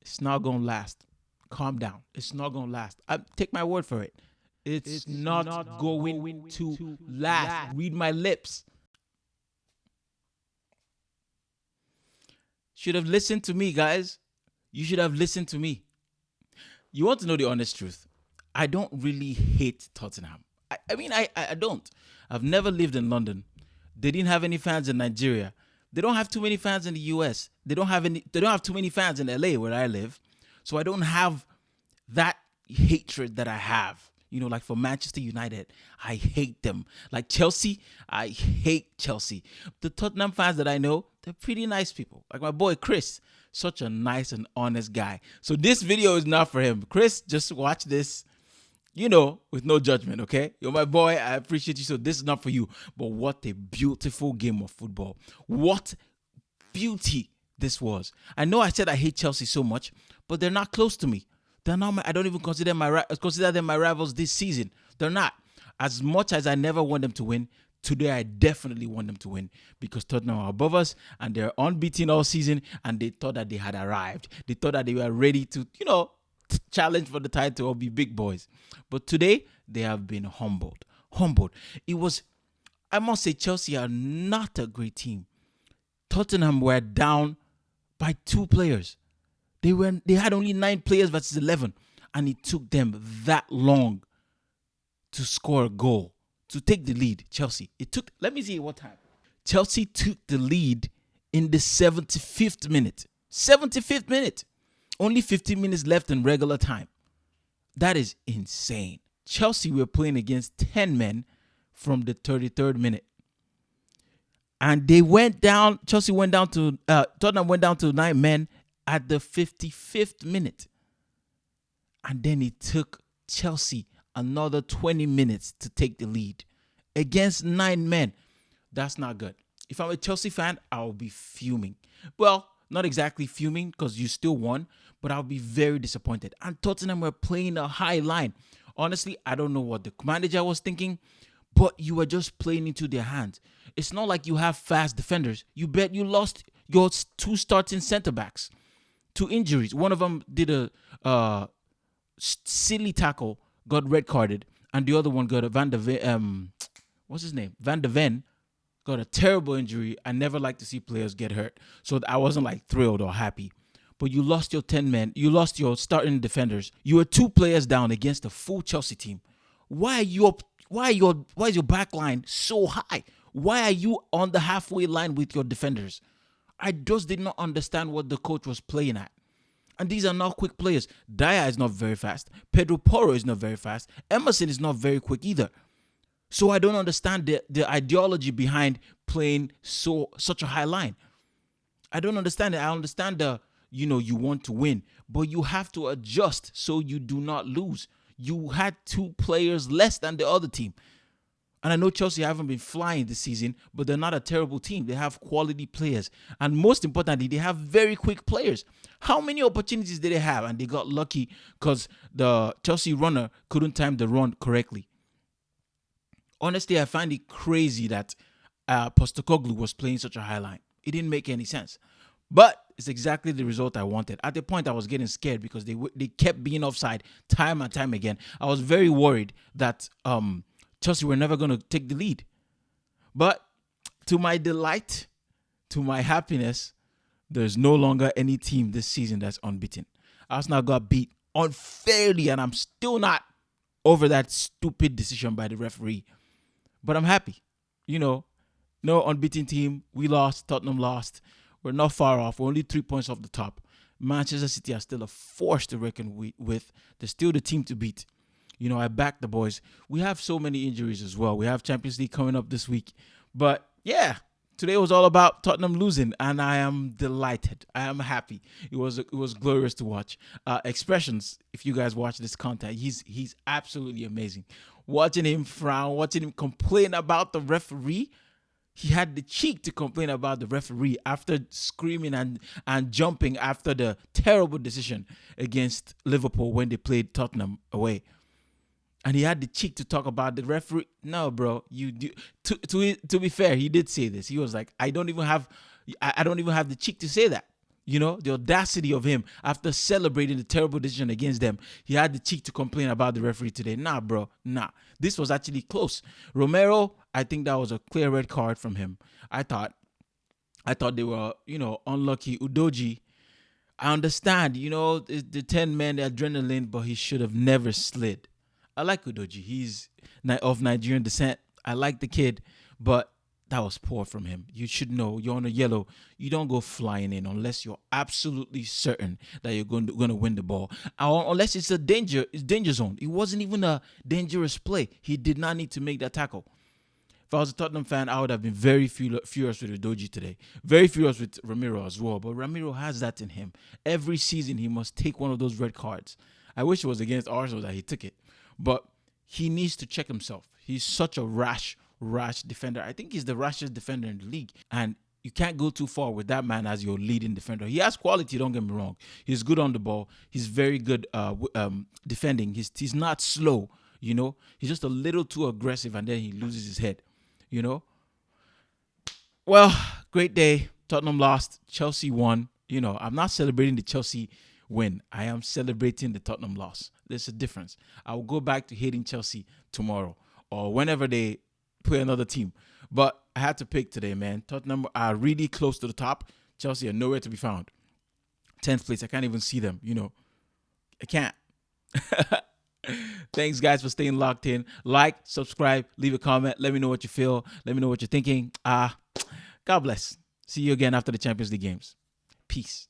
It's not going to last. Calm down. It's not going to last. Take my word for it. It's not going to last. Read my lips. Should have listened to me, guys. You should have listened to me. You want to know the honest truth? I don't really hate Tottenham. I don't. I've never lived in London. They didn't have any fans in Nigeria. They don't have too many fans in the US. They don't have too many fans in LA where I live. So I don't have that hatred that I have. You know, like for Manchester United, I hate them. Like Chelsea, I hate Chelsea. The Tottenham fans that I know, they're pretty nice people. Like my boy Chris, such a nice and honest guy. So this video is not for him. Chris, just watch this, you know, with no judgment, okay? You're my boy. I appreciate you. So this is not for you. But what a beautiful game of football. What beauty this was. I know I said I hate Chelsea so much, but they're not close to me. They're not. I don't even consider them my rivals this season. They're not. As much as I never want them to win, today I definitely want them to win because Tottenham are above us and they're unbeaten all season and they thought that they had arrived. They thought that they were ready to, challenge for the title or be big boys. But today they have been humbled. It was, I must say, Chelsea are not a great team. Tottenham were down by 2 players. They had only 9 players versus 11, and it took them that long to score a goal, to take the lead. Chelsea. Let me see what time. Chelsea took the lead in the 75th minute. 75th minute. Only 15 minutes left in regular time. That is insane. Chelsea were playing against 10 men from the 33rd minute. And Tottenham went down to 9 men at the 55th minute. And then it took Chelsea another 20 minutes to take the lead against 9 men. That's not good. If I'm a Chelsea fan, I'll be fuming. Well, not exactly fuming because you still won, but I'll be very disappointed. And Tottenham were playing a high line. Honestly, I don't know what the manager was thinking, but you were just playing into their hands. It's not like you have fast defenders. You lost your 2 starting center backs to injuries. One of them did a silly tackle, got red carded, and the other one got a Van de Ven got a terrible injury. I never like to see players get hurt, so I wasn't like thrilled or happy. But you lost your 10 men. You lost your starting defenders. You were 2 players down against a full Chelsea team. Why is your back line so high? Why are you on the halfway line with your defenders? I just did not understand what the coach was playing at. And these are not quick players. Dyer is not very fast. Pedro Porro is not very fast. Emerson is not very quick either. So I don't understand the ideology behind playing such a high line. I don't understand it. I understand you want to win, but you have to adjust so you do not lose. You had 2 players less than the other team. And I know Chelsea haven't been flying this season, but they're not a terrible team. They have quality players. And most importantly, they have very quick players. How many opportunities did they have? And they got lucky because the Chelsea runner couldn't time the run correctly. Honestly, I find it crazy that Postecoglou was playing such a high line. It didn't make any sense. But it's exactly the result I wanted. At the point, I was getting scared because they kept being offside time and time again. I was very worried that Chelsea were never going to take the lead. But to my delight, to my happiness, there's no longer any team this season that's unbeaten. Arsenal got beat unfairly, and I'm still not over that stupid decision by the referee. But I'm happy. No unbeaten team. We lost. Tottenham lost. We're not far off. We're only 3 points off the top. Manchester City are still a force to reckon with. They're still the team to beat. I back the boys. We have so many injuries as well. We have Champions League coming up this week. But yeah, today was all about Tottenham losing, and I am delighted. I am happy. It was glorious to watch. Expressions, if you guys watch this content, he's absolutely amazing. Watching him frown, watching him complain about the referee. He had the cheek to complain about the referee after screaming and jumping after the terrible decision against Liverpool when they played Tottenham away. And he had the cheek to talk about the referee. No, bro, you do. To be fair, he did say this. He was like, I don't even have the cheek to say that. You know, the audacity of him after celebrating the terrible decision against them. He had the cheek to complain about the referee today. Nah, bro. Nah. This was actually close. Romero, I think that was a clear red card from him. I thought they were, unlucky. Udoji, I understand, the 10 men, the adrenaline, but he should have never slid. I like Udoji. He's of Nigerian descent. I like the kid, but that was poor from him. You should know you're on a yellow. You don't go flying in unless you're absolutely certain that you're going to win the ball. Unless it's danger zone. It wasn't even a dangerous play. He did not need to make that tackle. If I was a Tottenham fan, I would have been very furious with Udoji today. Very furious with Ramiro as well. But Ramiro has that in him. Every season, he must take one of those red cards. I wish it was against Arsenal that he took it. But he needs to check himself. He's such a rash defender. I think he's the rashest defender in the league. And you can't go too far with that man as your leading defender. He has quality, don't get me wrong. He's good on the ball. He's very good defending. He's not slow, He's just a little too aggressive and then he loses his head. Well, great day. Tottenham lost. Chelsea won. I'm not celebrating the Chelsea win. I am celebrating the Tottenham loss. There's a difference. I will go back to hating Chelsea tomorrow or whenever they play another team. But I had to pick today, man. Tottenham are really close to the top. Chelsea are nowhere to be found. 10th place. I can't even see them. I can't. Thanks, guys, for staying locked in. Like, subscribe, leave a comment. Let me know what you feel. Let me know what you're thinking. God bless. See you again after the Champions League games. Peace.